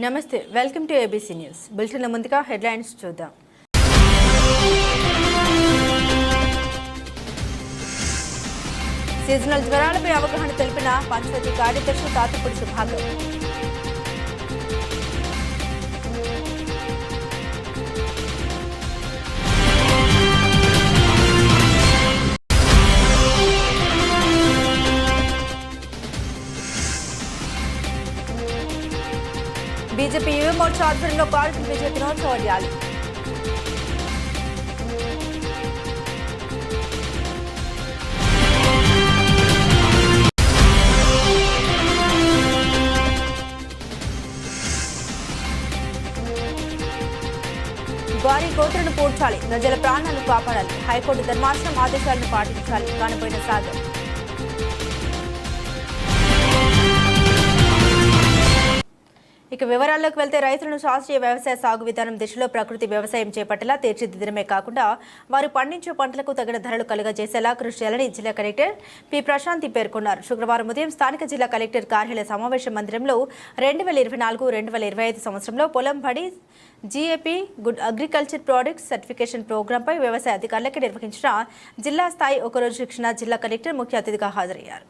నమస్తే, welcome to ABC news. బులెటిన్ల ముందుగా headlines చూద్దాం. సీజనల్ జ్వరాలపై అవగాహన తెలిపిన పంచాయతీ కార్యదర్శి తాతపూడి సుభాకర్. బీజేపీ యువ మోర్చా ఆధ్వర్యంలో పార్టీ విజయ దినోత్సవ ర్యాలీ. వారి కోతలను పూడ్చాలి, ప్రజల ప్రాణాలను కాపాడాలి, హైకోర్టు ధర్మాసనం ఆదేశాలను పాటించాలి. కానపోయిన సాగర్. ఇక వివరాల్లోకి వెళ్తే, రైతులను శాస్త్రీయ వ్యవసాయ సాగు విధానం దిశలో ప్రకృతి వ్యవసాయం చేపట్టేలా తీర్చిదిద్దడమే కాకుండా వారు పండించే పంటలకు తగిన ధరలు కలుగజేసేలా కృషి చేయాలని జిల్లా కలెక్టర్ పి ప్రశాంతి పేర్కొన్నారు. శుక్రవారం ఉదయం స్థానిక జిల్లా కలెక్టర్ కార్యాలయ సమావేశ మందిరంలో 2024-2025 సంవత్సరంలో పొలం బడి GAP good agriculture products certification ప్రోగ్రాంపై వ్యవసాయ అధికారులకు నిర్వహించిన జిల్లా స్థాయి ఒకరోజు శిక్షణ జిల్లా కలెక్టర్ ముఖ్య అతిథిగా హాజరయ్యారు.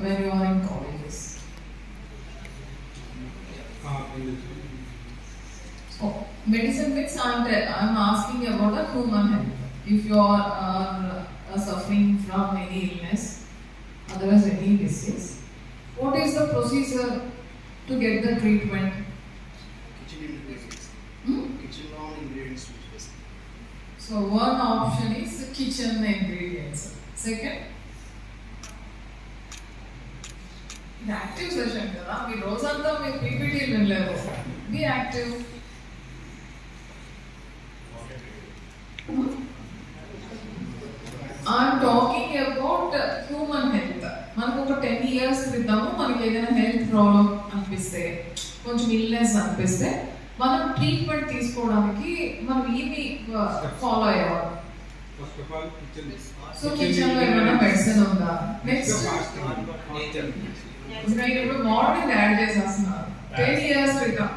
When you are in colleges. So, medicine mix, I'm asking about the human health. If you are suffering from any illness, otherwise any disease, what is the procedure to get the treatment? Kitchen ingredients. Kitchen ingredients. So one option is kitchen ingredients. Second, ఇది active session కదా, మీ రోజంతా మీరు PPT వినలేరు. Be active. I'm talking about human health. మనకు ఒక 10 years క్రితము మనకి ఏదైనా హెల్త్ ప్రాబ్లం అనిపిస్తే, కొంచెం ఇల్నెస్ అనిపిస్తే, మనం ట్రీట్మెంట్ తీసుకోవడానికి మనం ఏమి ఫాలో అయ్యేవాళ్ళం? సో కిచెన్ లో ఏమైనా మెడిసిన్ ఉందా? నెక్స్ట్ ఇప్పుడు మార్నింగ్ యాడ్ చేసేస్తున్నారు. 10 years క్రితం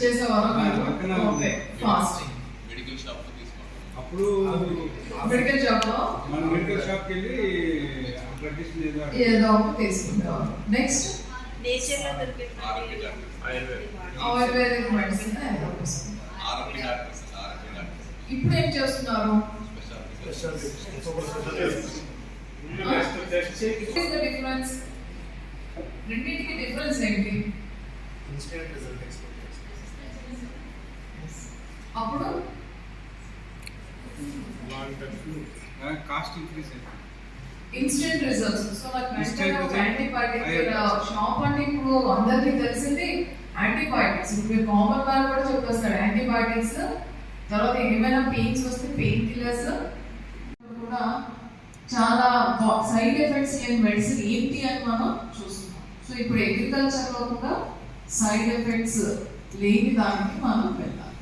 చేసేవారు. Okay, fasting. అప్పుడు మెడికల్ షాప్ లో ఏదో ఒకటి తీసుకుంటారు. నెక్స్ట్ ఆయుర్వేదిక్ మెడిసిన్ ఏదో తీసుకుంటారు. ఇప్పుడు ఏం చేస్తున్నారు? డిఫరెన్స్ రెండింటికి డిఫరెన్స్ ఏంటి? అప్పుడు cost increase instant results. So నాకు యాంటీబయాటిక్ షాప్ అంటే ఇప్పుడు అందరికీ తెలిసింది యాంటీబయాటిక్స్. ఇప్పుడు కామన్ మ్యాన్ కూడా చెప్పేస్తాడు యాంటీబయాటిక్స్. తర్వాత ఏమైనా పెయిన్స్ వస్తే పెయిన్ కిల్లర్స్ కూడా చాలా సైడ్ ఎఫెక్ట్స్ లేని మెడిసిన్ ఏంటి అని మనం చూస్తున్నాం. సో ఇప్పుడు అగ్రికల్చర్ లో కూడా సైడ్ ఎఫెక్ట్స్ లేని దానికి మనం వెళ్ళాలి.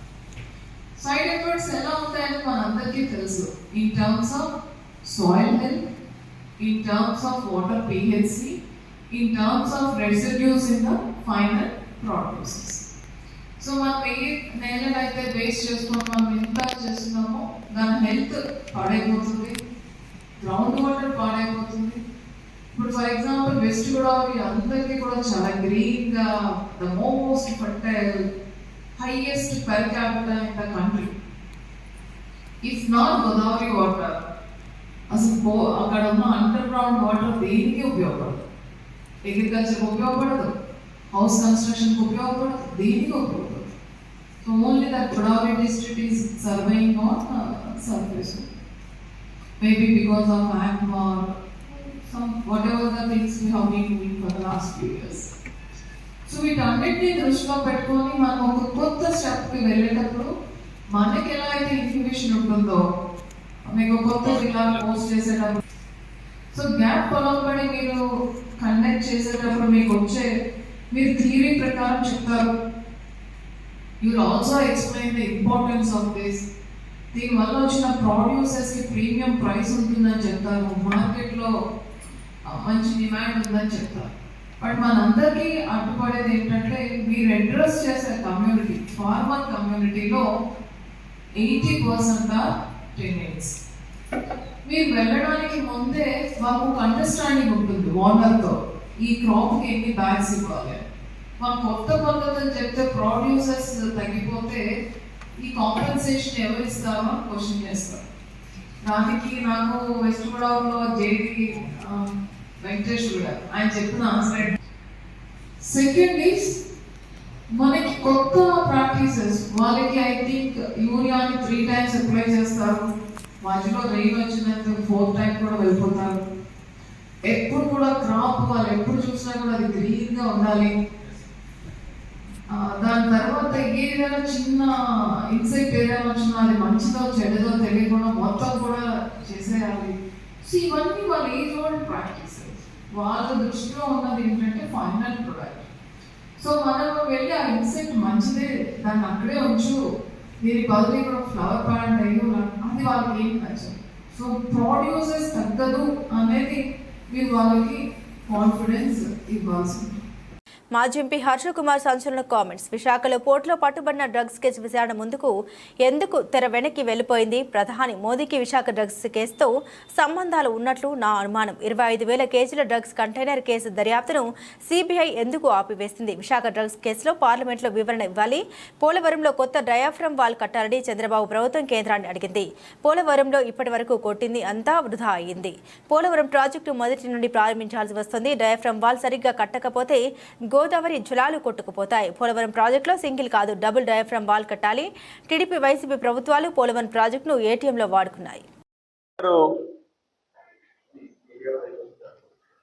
సైడ్ ఎఫెక్ట్స్ ఎలా ఉంటాయని మనందరికీ తెలుసు. In terms of soil health, in terms of water pH, in terms of residues in the final products. So మనం ఏ నేలనైతే బేస్ చేసుకొని మనం ఎంత చేస్తున్నామో దాని హెల్త్ పాడైపోతుంది, గ్రౌండ్ వాటర్ పాడైపోతుంది. ఇప్పుడు ఫర్ ఎగ్జాంపుల్ వెస్ట్ గోదావరి అందరికీ కూడా చాలా గ్రీన్ గా, the most fertile, highest per capital in the country. If not Godavari water, అసలు అక్కడ ఉన్న అండర్ గ్రౌండ్ వాటర్ దేనికి ఉపయోగపడదు? అగ్రికల్చర్ ఉపయోగపడదు, హౌస్ కన్స్ట్రక్షన్ ఉపయోగపడదు, దేనికి ఉపయోగపడదు. So only that Godavari district is surviving on surface. Maybe because of ACMA or some whatever the things we have been doing for the last few years. So వీటన్నిటిని దృష్టిలో పెట్టుకొని మనం ఒక కొత్త స్టెప్కి వెళ్ళేటప్పుడు మనకి ఎలా అయితే ఇన్ఫర్మేషన్ ఉంటుందో, మీకు కొత్త జిల్లా పోస్ట్ చేసేటప్పుడు, సో గ్యాప్ పొలం పడి మీరు కండక్ట్ చేసేటప్పుడు మీకు వచ్చే మీరు థియరీ ప్రకారం చెప్తారు. You will also explain the importance of this. దీనివల్ల వచ్చిన ప్రొడ్యూసర్స్కి ప్రీమియం ప్రైస్ ఉంటుందని చెప్తారు, మార్కెట్లో మంచి డిమాండ్ ఉందని చెప్తారు. బట్ మనందరికీ అడ్డుపడేది ఏంటంటే మీరు అడ్రస్ చేసే కమ్యూనిటీ, ఫార్మర్ కమ్యూనిటీలో 80% టెనెంట్స్. మీరు వెళ్ళడానికి ముందే మాకు అండర్స్టాండింగ్ ఉంటుంది ఓనర్తో, ఈ క్రాప్కి ఎన్ని బ్యాగ్స్ ఇవ్వాలి. మాకు కొత్త పద్ధతులు చెప్తే ప్రొడ్యూసర్స్ తగ్గిపోతే ఈ కాంపెన్సేషన్ ఎవరు ఇస్తారో అని క్వశ్చన్ చేస్తారు. దానికి నాకు వెస్ట్ గోదావరిలో జేడి వెంకటేష్ కూడా ఆయన చెప్పిన ఆన్సర్. సెకండ్ ఈస్ మనకి కొత్త ప్రాక్టీసెస్, వాళ్ళకి ఐ థింక్ యూరియాని 3 times అప్లై చేస్తారు, మధ్యలో రెయిన్ వచ్చినంత 4th time కూడా వెళ్ళిపోతారు. ఎప్పుడు కూడా క్రాప్ వాళ్ళు ఎప్పుడు చూసినా కూడా అది గ్రీన్గా ఉండాలి. దాని తర్వాత ఏదైనా చిన్న ఇన్సెక్ట్ ఏదైనా వచ్చినా అది మంచిదో చెడుదో తెలియకుండా మొత్తం కూడా చేసేయాలి. సో ఇవన్నీ వాళ్ళ ఏజ్ ఓల్డ్ ప్రాక్టీసెస్. వాళ్ళ దృష్టిలో ఉన్నది ఏంటంటే ఫైనల్ ప్రొడక్ట్. సో మనం వెళ్ళి ఆ ఇన్సెక్ట్ మంచిదే, దాన్ని అక్కడే ఉంచు, దీని బదులు ఇక్కడ ఫ్లవర్ ప్లాంట్ అయ్యో, అది వాళ్ళకి ఏం నచ్చదు. సో ప్రొడ్యూసర్స్ తగ్గదు అనేది మీరు వాళ్ళకి కాన్ఫిడెన్స్ ఇవ్వాల్సి ఉంటుంది. మాజీ ఎంపీ హర్ష కుమార్ సంచలన కామెంట్స్. విశాఖలో పోర్టులో పట్టుబడిన డ్రగ్స్ కేసు విచారణ ముందుకు ఎందుకు తెర వెనక్కి వెళ్లిపోయింది? ప్రధాని మోదీకి విశాఖ డ్రగ్స్ కేసుతో సంబంధాలు ఉన్నట్లు నా అనుమానం. 25,000 కేజీల డ్రగ్స్ కంటైనర్ కేసు దర్యాప్తును సిబిఐ ఎందుకు ఆపివేసింది? విశాఖ డ్రగ్స్ కేసులో పార్లమెంట్లో వివరణ ఇవ్వాలి. పోలవరంలో కొత్త డయాఫ్రమ్ వాల్ కట్టాలని చంద్రబాబు ప్రభుత్వం కేంద్రాన్ని అడిగింది. పోలవరంలో ఇప్పటి వరకు కొట్టింది అంతా వృధా అయింది. పోలవరం ప్రాజెక్టు మొదటి నుండి ప్రారంభించాల్సి వస్తుంది. డయాఫ్రమ్ వాల్ సరిగ్గా కట్టకపోతే గోదావరి జలాలు కొట్టుకుపోతాయి. పోలవరం ప్రాజెక్టులో సింగిల్ కాదు, డబుల్ డయాఫ్రమ్ వాల్ కట్టాలి. టీడీపీ వైసీపీ ప్రభుత్వాలు పోలవరం ప్రాజెక్టును ఏటీఎంలో వాడుకున్నాయి.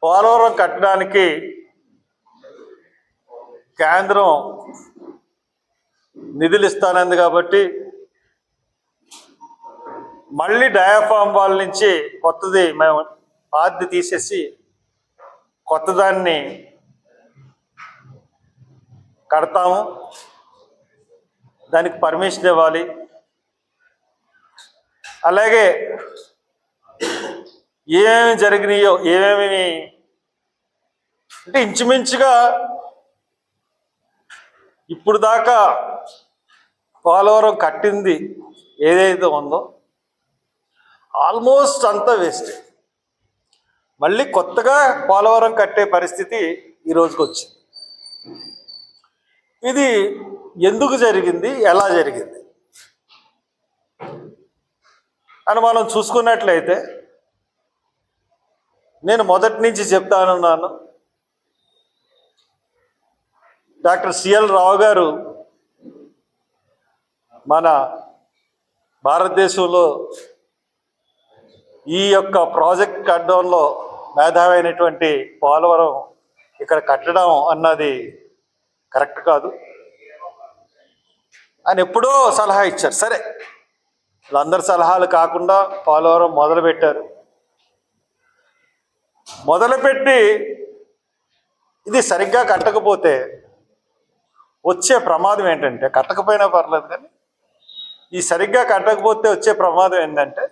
పోలవరం కట్టడానికి కేంద్రం నిధులు ఇస్తానంది కాబట్టి మళ్ళీ డయాఫ్రామ్ వాల్ నుంచి కొత్తది మేము పాతది తీసేసి కొత్తదాన్ని కడతాము, దానికి పర్మిషన్ ఇవ్వాలి. అలాగే ఏమేమి జరిగినాయో ఏమేమి అంటే ఇంచుమించుగా ఇప్పుడు దాకా పోలవరం కట్టింది ఏదైతే ఉందో ఆల్మోస్ట్ అంతా వేస్ట్. మళ్ళీ కొత్తగా పోలవరం కట్టే పరిస్థితి ఈ రోజుకి వచ్చింది. ఇది ఎందుకు జరిగింది, ఎలా జరిగింది అని మనం చూసుకున్నట్లయితే నేను మొదటి నుంచి చెప్తానున్నాను. డాక్టర్ సిఎల్ రావు గారు మన భారతదేశంలో ఈ యొక్క ప్రాజెక్ట్ కట్టడంలో మేధావైనటువంటి పోలవరం ఇక్కడ కట్టడం అన్నది కరెక్ట్ కాదు అని ఎప్పుడో సలహా ఇచ్చారు. సరే, వాళ్ళందరి సలహాలు కాకుండా పోలవరం మొదలుపెట్టారు. మొదలుపెట్టి ఇది సరిగ్గా కట్టకపోతే వచ్చే ప్రమాదం ఏంటంటే, కట్టకపోయినా పర్లేదు కానీ ఈ సరిగ్గా కట్టకపోతే వచ్చే ప్రమాదం ఏంటంటే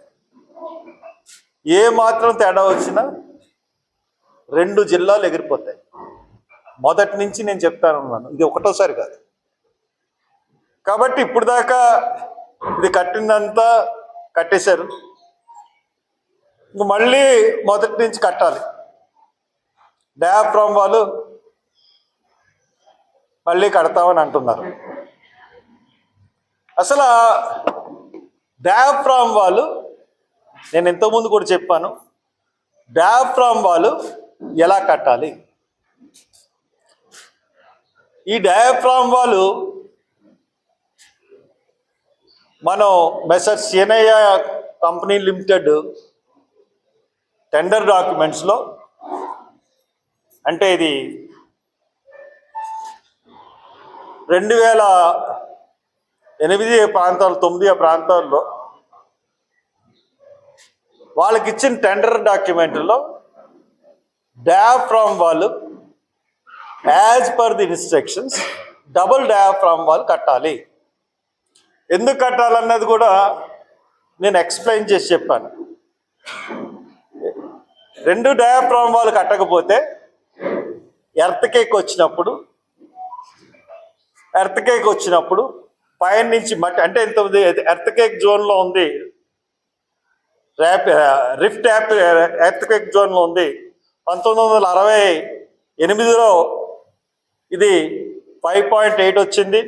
ఏ మాత్రం తేడా వచ్చినా 2 జిల్లాలు ఎగిరిపోతాయి. మొదటి నుంచి నేను చెప్తానున్నాను, ఇది ఒకటోసారి కాదు. కాబట్టి ఇప్పుడు దాకా ఇది కట్టిందంతా కట్టేశారు, ఇంక మళ్ళీ మొదటి నుంచి కట్టాలి. డయాఫ్రామ్ వాళ్ళు మళ్ళీ కడతామని అంటున్నారు. అసలు డయాఫ్రామ్ వాళ్ళు నేను ఇంతకుముందు కూడా చెప్పాను, డయాఫ్రామ్ వాళ్ళు ఎలా కట్టాలి. ఈ డయాఫ్రామ్ వాళ్ళు మనం మెసర్స్ సినయ్య కంపెనీ లిమిటెడ్ టెండర్ డాక్యుమెంట్స్లో, అంటే ఇది 2008 ప్రాంతాలు 9 ప్రాంతాల్లో వాళ్ళకి ఇచ్చిన టెండర్ డాక్యుమెంట్లో డయాఫ్రామ్ వాళ్ళు as per the instructions double diaphragm wall కట్టాలి. ఎందుకు కట్టాలన్నది కూడా నేను ఎక్స్ప్లెయిన్ చేసి చెప్పాను. 2 డయాఫ్రామ్ వాల్ కట్టకపోతే ఎర్త్కేక్ వచ్చినప్పుడు పైన నుంచి మట్టి అంటే ఎంత ఎర్త్కేక్ జోన్లో ఉంది, రిఫ్ట్ ఎర్త్క్వేక్ జోన్లో ఉంది. 1968లో ఇది 5.8 వచ్చింది.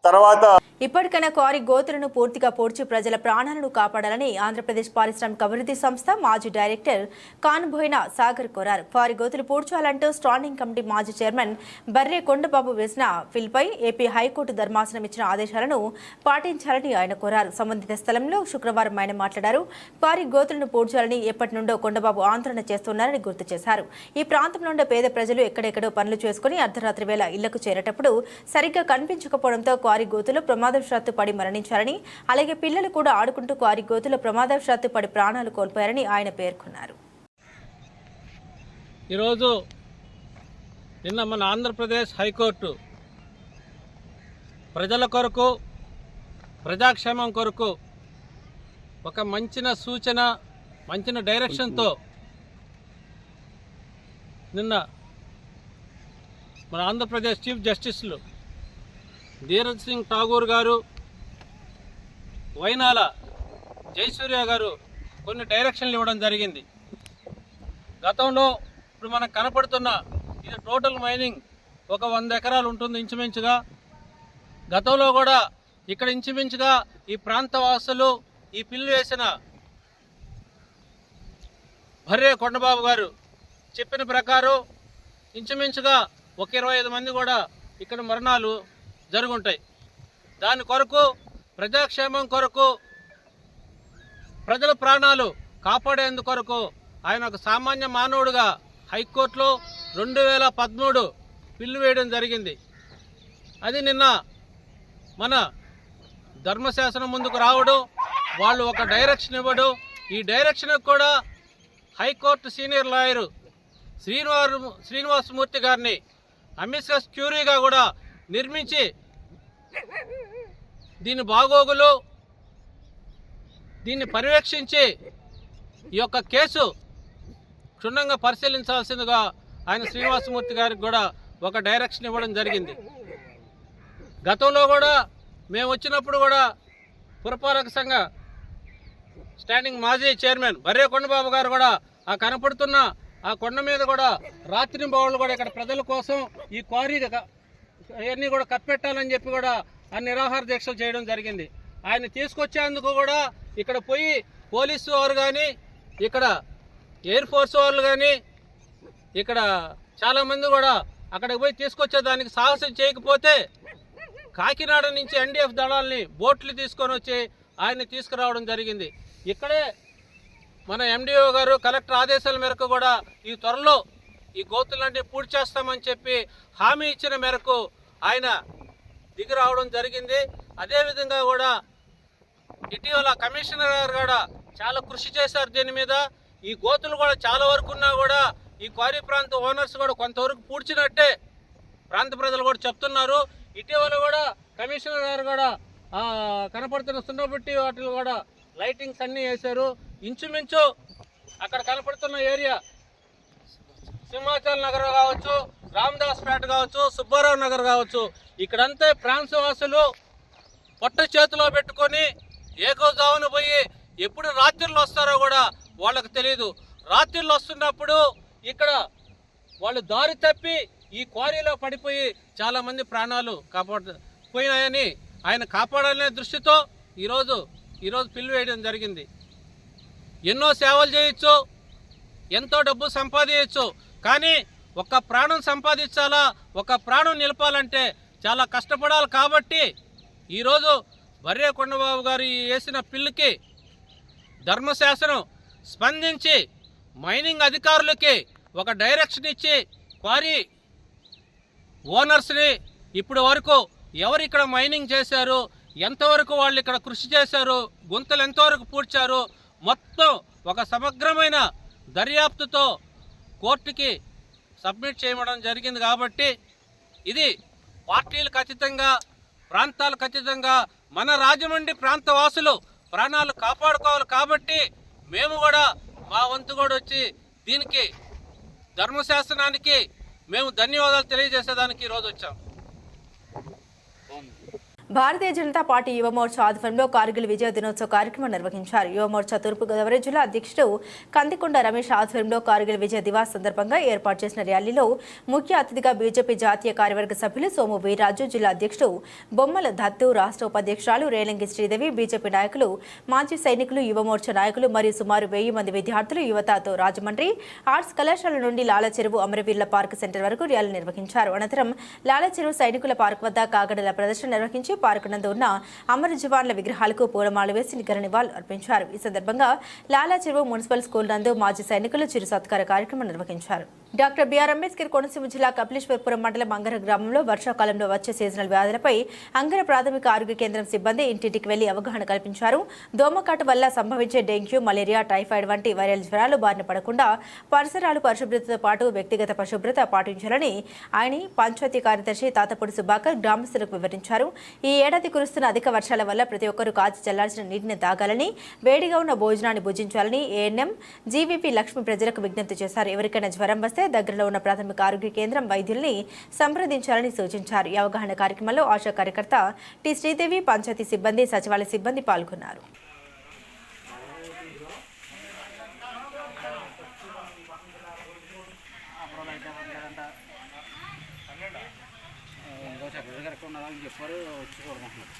తర్వాత ఇప్పటికైనా క్వారీ గోతులను పూర్తిగా పూడ్చి ప్రజల ప్రాణాలను కాపాడాలని ఆంధ్రప్రదేశ్ పారిశ్రామిక అభివృద్ధి సంస్థ మాజీ డైరెక్టర్ కానుబోయిన సాగర్ కోరారు. క్వారీ గోతులు పూడ్చాలంటూ స్టాండింగ్ కమిటీ మాజీ చైర్మన్ బర్రే కొండబాబు వేసిన పిల్పై ఏపీ హైకోర్టు ధర్మాసనం ఇచ్చిన ఆదేశాలను పాటించాలని ఆయన కోరారు. సంబంధిత స్థలంలో శుక్రవారం ఆయన మాట్లాడారు. క్వారీ గోతులను పూడ్చాలని ఎప్పటి నుండో కొండబాబు ఆందోళన చేస్తున్నారని గుర్తు చేశారు. ఈ ప్రాంతంలో పేద ప్రజలు ఎక్కడెక్కడో పనులు చేసుకుని అర్ధరాత్రి వేళ ఇళ్లకు చేరేటప్పుడు సరిగ్గా కనిపించకపోవడంతో క్వారీ గోతులు ప్రమాదవశాత్తు పడి మరణించారని, అలాగే పిల్లలు కూడా ఆడుకుంటూ క్వారీ గోతులో ప్రమాదవశాత్తు పడి ప్రాణాలు కోల్పోయారని ఆయన పేర్కొన్నారు. ఈరోజు నిన్న మన ఆంధ్రప్రదేశ్ హైకోర్టు ప్రజల కొరకు, ప్రజాక్షేమం కొరకు ఒక మంచిన సూచన, మంచిన డైరెక్షన్తో నిన్న మన ఆంధ్రప్రదేశ్ చీఫ్ జస్టిస్లు ధీరజ్ సింగ్ ఠాగూర్ గారు, వైనాల జయసూర్య గారు కొన్ని డైరెక్షన్లు ఇవ్వడం జరిగింది. గతంలో ఇప్పుడు మనకు కనపడుతున్న ఇది టోటల్ మైనింగ్ ఒక 100 ఎకరాలు ఉంటుంది ఇంచుమించుగా. గతంలో కూడా ఇక్కడ ఇంచుమించుగా ఈ ప్రాంత వాసులు ఈ పిల్లు వేసిన భర్రే కొండబాబు గారు చెప్పిన ప్రకారం ఇంచుమించుగా ఒక 25 మంది కూడా ఇక్కడ మరణాలు జరుగుంటాయి. దాని కొరకు, ప్రజాక్షేమం కొరకు, ప్రజల ప్రాణాలు కాపాడేందుకొరకు ఆయన ఒక సామాన్య మానవుడిగా హైకోర్టులో 2013 పిల్లు వేయడం జరిగింది. అది నిన్న మన ధర్మశాసనం ముందుకు రావడం, వాళ్ళు ఒక డైరెక్షన్ ఇవ్వడం, ఈ డైరెక్షన్కి కూడా హైకోర్టు సీనియర్ లాయరు శ్రీనివాసమూర్తి గారిని అమికస్ క్యూరీగా కూడా నిర్మించి దీని బాగోగులు, దీన్ని పర్యవేక్షించి ఈ యొక్క కేసు క్షుణ్ణంగా పరిశీలించాల్సిందిగా ఆయన శ్రీనివాసమూర్తి గారికి కూడా ఒక డైరెక్షన్ ఇవ్వడం జరిగింది. గతంలో కూడా మేము వచ్చినప్పుడు కూడా పురపాలక సంఘ స్టాండింగ్ మాజీ చైర్మన్ బర్రే కొండబాబు గారు కూడా ఆ కనపడుతున్న ఆ కొండ మీద కూడా రాత్రి బావులు కూడా ఇక్కడ ప్రజల కోసం ఈ క్వారీ అవన్నీ కూడా కప్పెట్టాలని చెప్పి కూడా ఆ నిరాహార దీక్షలు చేయడం జరిగింది. ఆయన తీసుకొచ్చేందుకు కూడా ఇక్కడ పోయి పోలీసు వారు కానీ, ఇక్కడ ఎయిర్ ఫోర్స్ వాళ్ళు కానీ, ఇక్కడ చాలామంది కూడా అక్కడికి పోయి తీసుకొచ్చేదానికి సాహసం చేయకపోతే కాకినాడ నుంచి ఎన్డీఎఫ్ దళాలని బోట్లు తీసుకొని వచ్చి ఆయన్ని తీసుకురావడం జరిగింది. ఇక్కడే మన ఎండిఓ గారు కలెక్టర్ ఆదేశాల మేరకు కూడా ఈ త్వరలో ఈ గోతులన్నీ పూర్తి చేస్తామని చెప్పి హామీ ఇచ్చిన మేరకు ఆయన దిగి రావడం జరిగింది. అదేవిధంగా కూడా ఇటీవల కమిషనర్ గారు కూడా చాలా కృషి చేశారు దీని మీద. ఈ గోతులు కూడా చాలా వరకు ఉన్నా కూడా ఈ క్వారీ ప్రాంత ఓనర్స్ కూడా కొంతవరకు పూడ్చినట్టే ప్రాంత ప్రజలు కూడా చెప్తున్నారు. ఇటీవల కూడా కమిషనర్ గారు కూడా కనపడుతున్న సున్నబుట్టి వాటిలో కూడా లైటింగ్స్ అన్నీ వేశారు. ఇంచుమించు అక్కడ కనపడుతున్న ఏరియా సింహాచల్ నగర్ కావచ్చు, రామదాస్ పేట కావచ్చు, సుబ్బారావు నగర్ కావచ్చు, ఇక్కడంతా ప్రాంత వాసులు పొట్ట చేతిలో పెట్టుకొని ఏకోజావును పోయి ఎప్పుడు రాత్రిళ్ళు వస్తారో కూడా వాళ్ళకు తెలియదు. రాత్రిళ్ళు వస్తున్నప్పుడు ఇక్కడ వాళ్ళు దారి తప్పి ఈ క్వారీలో పడిపోయి చాలామంది ప్రాణాలు పోయినాయని ఆయన కాపాడాలనే దృష్టితో ఈరోజు పిల్లు వేయడం జరిగింది. ఎన్నో సేవలు చేయొచ్చు, ఎంతో డబ్బు సంపాదించవచ్చు, కానీ ఒక ప్రాణం సంపాదించాలా, ఒక ప్రాణం నిలపాలంటే చాలా కష్టపడాలి. కాబట్టి ఈరోజు బర్రే కొండబాబు గారు వేసిన పిల్లుకి ధర్మశాసనం స్పందించి మైనింగ్ అధికారులకి ఒక డైరెక్షన్ ఇచ్చి క్వారీ ఓనర్స్ని ఇప్పటి వరకు ఎవరు ఇక్కడ మైనింగ్ చేశారు, ఎంతవరకు వాళ్ళు ఇక్కడ కృషి చేశారు, గుంతలు ఎంతవరకు పూడ్చారు, మొత్తం ఒక సమగ్రమైన దర్యాప్తుతో కోర్టుకి సబ్మిట్ చేయడం జరిగింది. కాబట్టి ఇది పార్టీలకు అతీతంగా, ప్రాంతాలకు అతీతంగా మన రాజమండ్రి ప్రాంత వాసులు ప్రాణాలు కాపాడుకోవాలి. కాబట్టి మేము కూడా మా వంతు కూడా వచ్చి దీనికి ధర్మశాస్త్రానికి మేము ధన్యవాదాలు తెలియజేసేదానికి ఈరోజు వచ్చాం. భారతీయ జనతా పార్టీ యువ మోర్చా ఆధ్వర్యంలో కార్గిల్ విజయ దినోత్సవ కార్యక్రమం నిర్వహించారు. యువ మోర్చా తూర్పుగోదావరి జిల్లా అధ్యక్షుడు కందికొండ రమేష్ ఆధ్వర్యంలో కార్గిల్ విజయ దివాస్ సందర్భంగా ఏర్పాటు చేసిన ర్యాలీలో ముఖ్య అతిథిగా బీజేపీ జాతీయ కార్యవర్గ సభ్యులు సోము వీర్రాజు, జిల్లా అధ్యక్షుడు బొమ్మల దత్తు, రాష్ట్ర ఉపాధ్యక్షురాలు రేలంగి శ్రీదేవి, బీజేపీ నాయకులు, మాజీ సైనికులు, యువ మోర్చా నాయకులు మరియు సుమారు 1000 మంది విద్యార్థులు యువతతో రాజమండ్రి ఆర్ట్స్ కళాశాల నుండి లాలచెరువు అమరవీరుల పార్క్ సెంటర్ వరకు ర్యాలీ నిర్వహించారు. అనంతరం లాలచెరువు సైనికుల పార్క్ వద్ద కాగడల ప్రదర్శన నిర్వహించి పార్కు నందు ఉన్న అమర జవాన్ల విగ్రహాలకు పూలమాల వేసి నిఘన నివాళులు అర్పించారు. ఈ సందర్భంగా లాలా చెరువు మున్సిపల్ స్కూల్ నందు మాజీ సైనికులు చిరు సత్కార కార్యక్రమం నిర్వహించారు. డాక్టర్ బిఆర్ అంబేద్కర్ కోనసీమ జిల్లా కపిలేశ్వరపురం మండలం అంగర గ్రామంలో వర్షాకాలంలో వచ్చే సీజనల్ వ్యాధులపై అంగర ప్రాథమిక ఆరోగ్య కేంద్రం సిబ్బంది ఇంటింటికి వెళ్లి అవగాహన కల్పించారు. దోమకాటు వల్ల సంభవించే డెంగ్యూ, మలేరియా, టైఫాయిడ్ వంటి వైరల్ జ్వరాలు బారిన పడకుండా పరిసరాలు పరిశుభ్రతతో పాటు వ్యక్తిగత పరిశుభ్రత పాటించాలని ఆయన పంచాయతీ కార్యదర్శి తాతపూడి సుభాకర్ గ్రామస్తులకు వివరించారు. ఈ ఏడాది కురుస్తున్న అధిక వర్షాల వల్ల ప్రతి ఒక్కరూ కాచి చల్లాల్సిన నీటిని తాగాలని, వేడిగా ఉన్న భోజనాన్ని భుజించాలని ఏఎన్ఎం జీవీపీ లక్ష్మి ప్రజలకు విజ్ఞప్తి చేశారు. ఎవరికైనా జ్వరం వస్తే దగ్గరలో ఉన్న ప్రాథమిక ఆరోగ్య కేంద్రం వైద్యుల్ని సంప్రదించాలని సూచించారు. ఈ అవగాహన కార్యక్రమంలో ఆశా కార్యకర్త టి శ్రీదేవి, పంచాయతీ సిబ్బంది, సచివాలయ సిబ్బంది పాల్గొన్నారు. చెప్పారు వచ్చి చూడమంటున్నారు.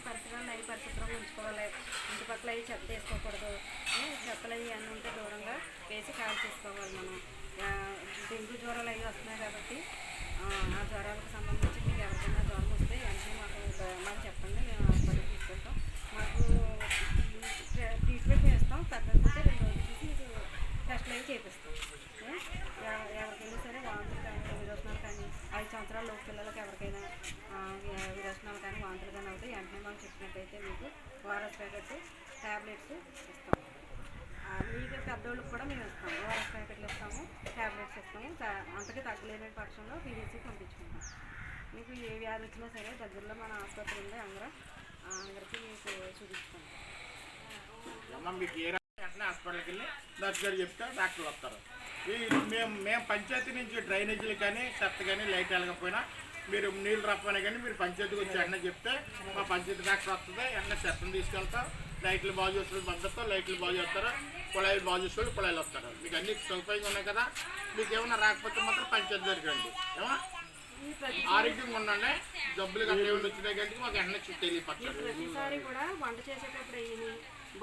పరిసరాలు అవి పరిశుభ్రంగా ఉంచుకోవాలి. ఇంటి పక్కల అవి చెత్త వేసుకోకూడదు. చెత్తలు అవి అన్నీ ఉంటే దూరంగా వేసి కాల్ చేసుకోవాలి. మనం డెంగ్యూ జ్వరాలు అవి వస్తున్నాయి కాబట్టి ఆ జ్వరాలకు సంబంధించి మీకు ఎవరికైనా జ్వరం వస్తే వెంటనే మాకు చెప్పండి, మేము హాస్పిటల్కి తీసుకెళ్తాం. మాకు ట్రీట్మెంట్ చేస్తాం. తగ్గకపోతే 2 రోజులు చూసి మీకు టెస్ట్లు అవి చేపిస్తాం. ఎవరికైనా సరే వాంతులు కానీ, విరోచనాలు కానీ, 5 సంవత్సరాల లోపు పిల్లలకి ఎవరికైనా విరోచనాలు కానీ, వాంతులు కానీ అవుతాయి. వెంటనే మనం చెప్పినట్టయితే మీకు ఓఆర్ఎస్ ప్యాకెట్, ట్యాబ్లెట్స్ ఇస్తాం. మీకు పెద్దోళ్ళకి కూడా మేము ఇస్తాం. ఓఆర్ఎస్ ప్యాకెట్లు ఇస్తాము, ట్యాబ్లెట్స్ ఇస్తాము. అంతకి తగ్గలేని పక్షంలో పీవీసీ పంపించుకుంటాం. మీకు ఏ వ్యాధి వచ్చినా సరే దగ్గరలో మన ఆసుపత్రి ఉంది, అందరికీ మీకు చూపిస్తాం. మీకు ఏ వెంటనే హాస్పిటల్కి వెళ్ళి నర్సు గారు చెప్తే డాక్టర్లు వస్తారు. మేము పంచాయతీ నుంచి డ్రైనేజీలు కానీ, చెత్త కానీ, లైట్ వెళ్ళకపోయినా మీరు నీళ్ళు రప్పని కానీ మీరు పంచాయతీకి వచ్చి వెంటనే చెప్తే మా పంచాయతీ డాక్టర్ వస్తుంది. వెంటనే చెత్తను తీసుకెళ్తాం. లైట్లు బాగు చేసుకోవడం పంపిస్తాం. లైట్లు బాగు చేస్తారు. కుళాయిలు బాగు చేసుకోవాలి. కుళాయిలు వస్తారు. మీకు అన్ని సౌకర్యంగా ఉన్నాయి కదా. మీకు ఏమన్నా రాకపోతే మాత్రం పంచాయతీ దగ్గర రండి. ఏమో ఆరోగ్యంగా ఉండండి. జబ్బులు గట్రా ఏమైనా వచ్చినాయి కానీ మాకు వెంటనే తెలియపరచండి. ప్రతిసారి కూడా వంట చేసేటప్పుడు అయ్యి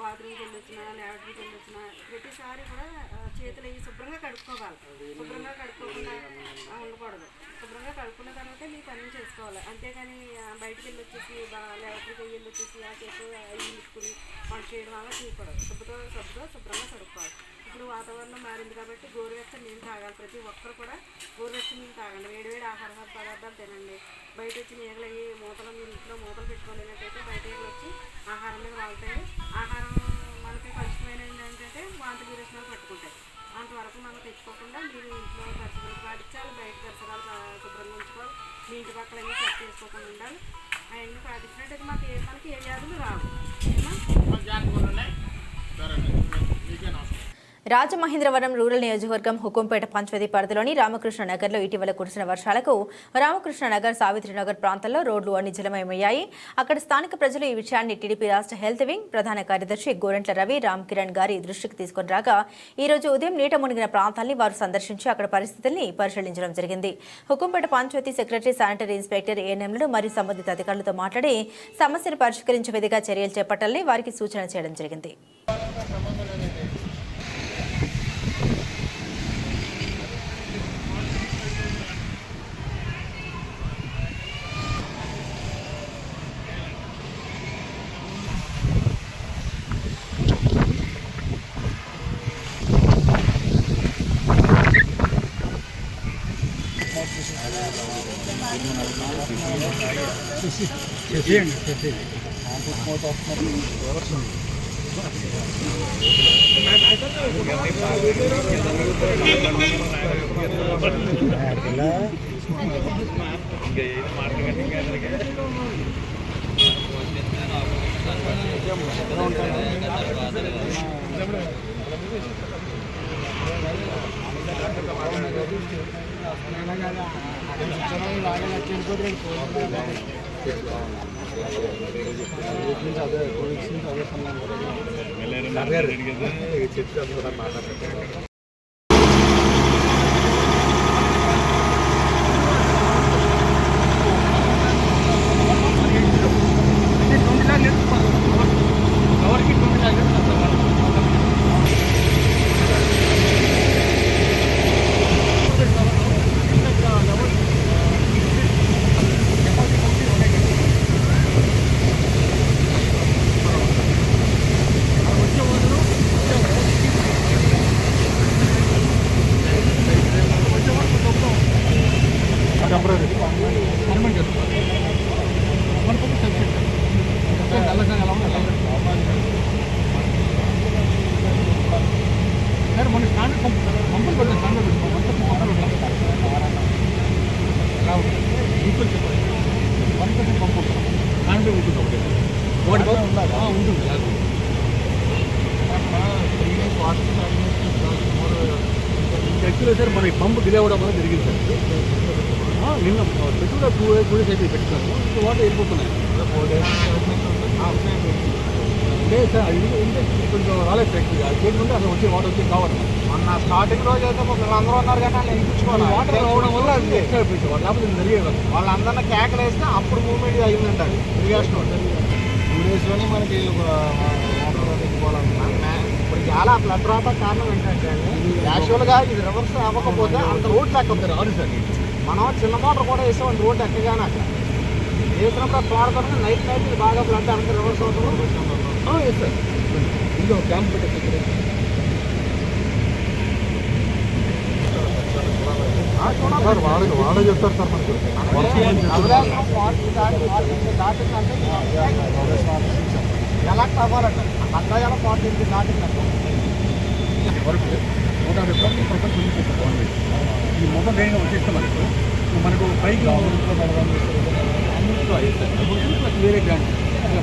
బాత్రూమ్కి వెళ్ళి వచ్చినా, ల్యాబరేటరీకి వెళ్ళి వచ్చినా ప్రతిసారి కూడా చేతులు అవి శుభ్రంగా కడుక్కోవాలి. శుభ్రంగా కడుక్కోకుండా ఉండకూడదు. శుభ్రంగా కడుక్కున్న తర్వాత మీ పని చేసుకోవాలి. అంతేగాని బయటకు వెళ్ళి వచ్చేసి ల్యాబరేటరీకి వెళ్ళి వచ్చేసి ఆ చేతులు అవి తీసుకుని వంట చేయడం వల్ల చేయకూడదు. శుభ్రంగా కడుక్కోవాలి. ఇప్పుడు వాతావరణం మారింది కాబట్టి గోరువెచ్చని నీళ్ళు తాగాలి. ప్రతి ఒక్కరు కూడా గోరువెచ్చని నీళ్ళు తాగండి. వేడివేడి ఆహార పదార్థాలు తినండి. బయట వచ్చి ఈగలు అయ్యి మీరు ఇంట్లో మూతలు పెట్టుకోలేనట్టయితే బయట ఈగలు వచ్చి ఆహారం మీద వాళ్తాయి. ఆహారం మనకి కలుషితమైనది ఏంటంటే వాంతి విరోచనాలు పట్టుకుంటాయి. అంతవరకు మనం తెచ్చుకోకుండా మీరు ఇంట్లో పరిశుభ్రత పాటించాలి. బయట పరిసరాలు శుభ్రంగా ఉంచుకోవాలి. మీ ఇంటి పక్కల అన్నీ చెత్త చేసుకోకుండా ఉండాలి. అవన్నీ పాటించినట్టయితే మనకి ఏ వ్యాధులు రావు. రాజమహేంద్రవరం రూరల్ నియోజకవర్గం హుకుంపేట పంచాయతీ పరిధిలోని రామకృష్ణ నగర్లో ఇటీవల కురిసిన వర్షాలకు రామకృష్ణ నగర్, సావిత్రినగర్ ప్రాంతాల్లో రోడ్లు అన్ని జలమయమయ్యాయి. అక్కడ స్థానిక ప్రజలు ఈ విషయాన్ని టీడీపీ రాష్ట్ర హెల్త్ వింగ్ ప్రధాన కార్యదర్శి గోరెంట్ల రవి రామ్ కిరణ్ గారి దృష్టికి తీసుకుని రాగా ఈ రోజు ఉదయం నీట మునిగిన ప్రాంతాన్ని వారు సందర్శించి అక్కడ పరిస్థితుల్ని పరిశీలించడం జరిగింది. Hukumpeta panchayat secretary, sanitary inspector, ఏఎన్ఎంలు మరియు సంబంధిత అధికారులతో మాట్లాడి సమస్యను పరిష్కరించే విధిగా చర్యలు చేపట్టాలని వారికి సూచన చేయడం జరిగింది. యాక్చువల్గా సార్ మన పంపు డిలే అవ్వడం వల్ల జరిగింది సార్. నిన్న పెట్టుకున్న 2 days అయితే పెట్టుకున్నాము, ఇంకా వాటర్ వెళ్ళిపోతున్నాయి. లేదు సార్, అది కొంచెం రాలేదు సార్. చేయకుండా అసలు వచ్చే వాటర్ వచ్చి కావాలి. మొన్న స్టార్టింగ్ రోజు అయితే అందరూ ఉన్నారు కానీ వాళ్ళు ఎక్కించుకోవాలి. వాటర్ రావడం వల్ల అది ఎక్స్ట్రా అయిపోయింది. లేకపోతే జరిగేది వాళ్ళందరినీ కేకలు వేస్తే అప్పుడు మూవ్మెంట్ అయిందంటారు ఇరిగేషన్. 2 daysలోనే మనకి ఇప్పుడు చాలా ఫ్లడ్ రావడానికి కారణం ఏంటంటే యాక్చువల్గా ఇది రివర్స్ అవ్వకపోతే అంత రోడ్ లేకపోతే రాదు సార్. మనం చిన్న మోటార్ కూడా వేసాం రోడ్ ఎక్కగానే అక్కడ వేసినప్పుడు తోడుకొని నైట్ ఇది బాగా ఫ్లడ్ అంత రివర్స్ అవుతుంది. సార్ ఇందులో క్యాంప్ పెట్టే వాళ్ళే చెప్తారు సార్ మనకు. ఎలక్ట్ అవ్వాలంట అంతా ఎలా 40 దాటిందంట వరకు 150% గవర్నమెంట్ ఈ మొత్తం డ్రైన్ వచ్చేస్తే మనకు పైకి వేరే గ్రాంట్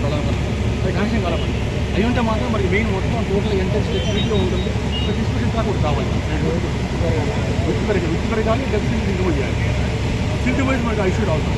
ప్రధానమంత్రి అది కనెక్షన్ కావాలి. అవి ఉంటే మాత్రం మనకి మెయిన్ మొత్తం టోటల్ ఎంత స్పెసిఫిక్గా ఉంటుంది. డిస్కషన్ కాక కూడా కావాలి. ఉచిత కానీ డెఫినెట్లీ ఇంక్రిమెంట్ చేయాలి. సిటీ వైజ్ మనకి ఐసీ రావుతాం.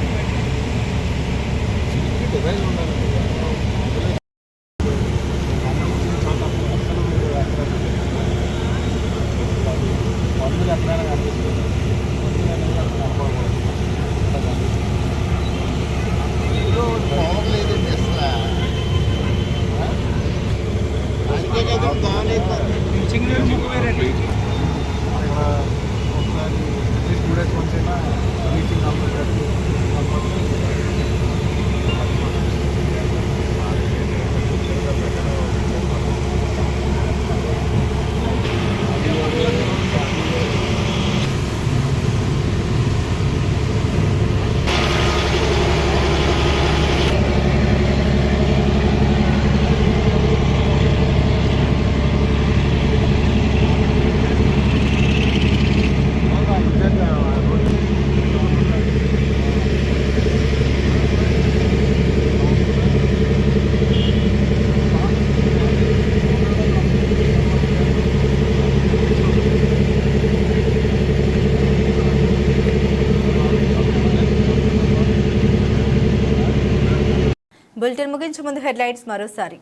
బులెటిన్ ముగించే ముందు హెడ్లైన్స్ మరోసారి.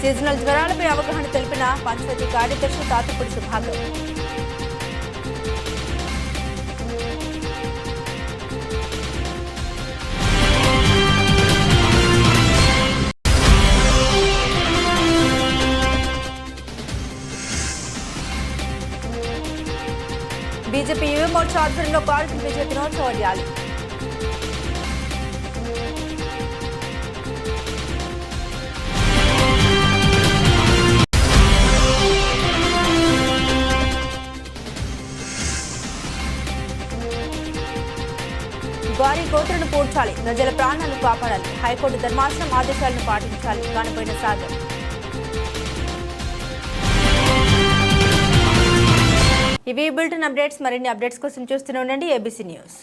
సీజనల్ జ్వరాలపై అవగాహన తెలిపిన పంచాయతీ కార్యదర్శి తాతపూడి సుభాగర్. బీజేపీ యువ మోర్చా ఆధ్వర్యంలో కార్గిల్ విజయ దినోత్సవ ర్యాలీ. వారి కోతలను పూడ్చాలి, ప్రజల ప్రాణాలను కాపాడాలి. హైకోర్టు ధర్మాసనం ఆదేశాలను పాటించాలి. కానిపోయిన సాగర్. ఇవి బులెటిన్ అప్డేట్స్. మరిన్ని అప్డేట్స్ కోసం చూస్తూనే ఉండండి ABC న్యూస్.